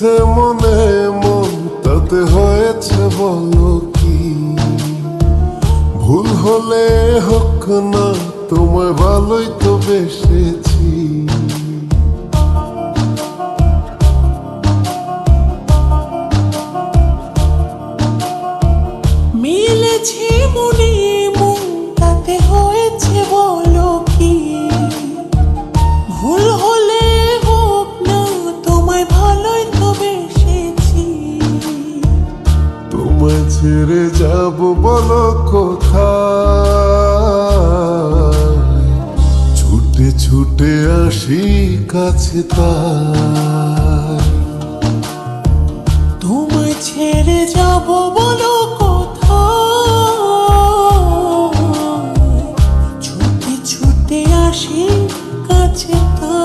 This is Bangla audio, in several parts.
লেগেছে মনে মন তাতে হয়েছে বলো কি? ভুল হলে হোক না, তোমায় ভালোই তো বেসেছি। মিলেছে মনে মন তাতে হয়েছে বলো কি? ভুল হলে হোক না, তোমায় ভালোই তো বেসেছি। তোমায় ছেড়ে যাব বলো কোথায়? ছুটে ছুটে আসি কাছে তাই। তোমায় ছেড়ে যাব বলো কোথায়? ছুটে ছুটে আসি কাছে তাই।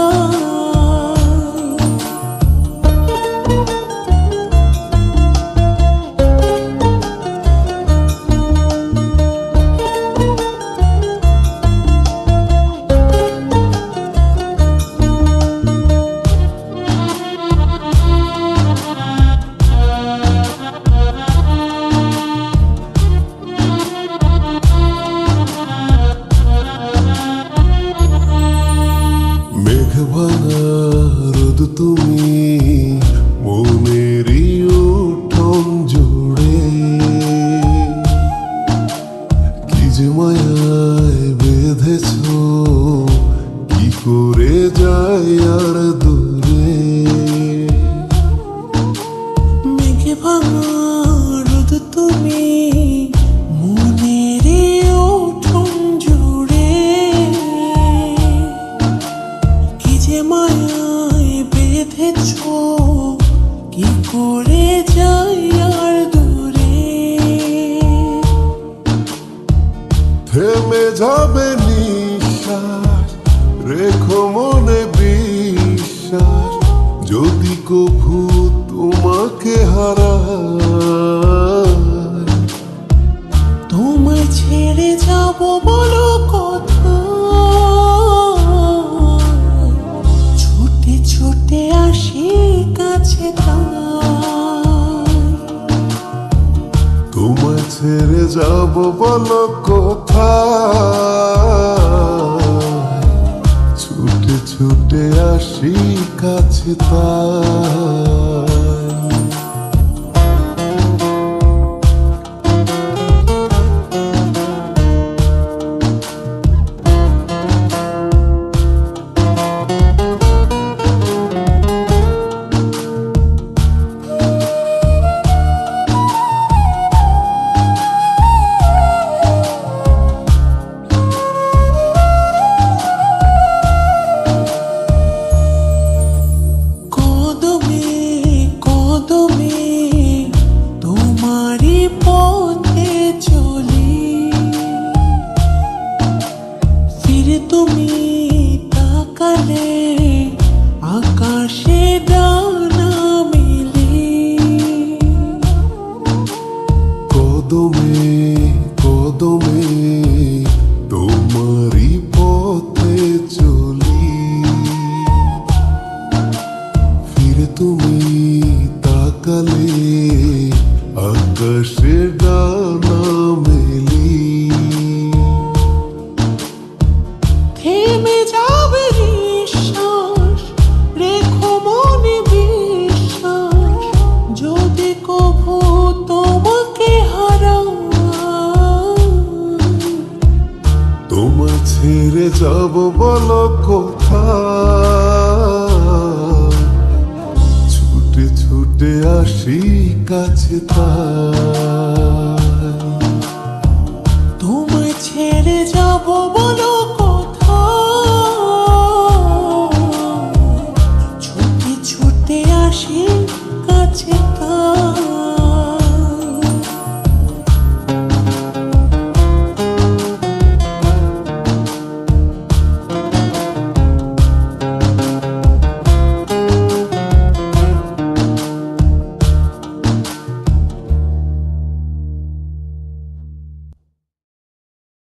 মেঘভাঙা রোদ তুমি মনেরই উঠোন জুড়ে, কি যে মায়ায় বেঁধেছ, কি করে যাই আর দূরে। মেঘে ভাঙা রোদ তুমি মনের উঠোন জুড়ে, কি যে মায়ায় বেঁধেছ, কি করে যাই আর দূরে। থেমে যাবে নিঃশ্বাস, রেখো মনে বিশ্বাস, যদি কভু তোমাকে হারাই। তোমায় ছেড়ে যাব বলো কোথায়? ছুটে ছুটে আসি কাছে তাই। তোমায় ছেড়ে যাব বলো কোথায়? ছুটে ছুটে আসি কাছে তাই। তোমারি পথে চলি, ফিরে তুমি তাকালে আকাশে ডানা মেলি। কদমে কদমে তোমারি পথে চলি, ফিরে তুমি তাকালে আকাশে ডানা মেলি। থেমে যাবে নিঃশ্বাস, রেখো মনে বিশ্বাস, যদি কভু তোমাকে হারাই। তোমায় ছেড়ে যাব বলো কোথায়? ছুটে ছুটে আসি কাছে তাই।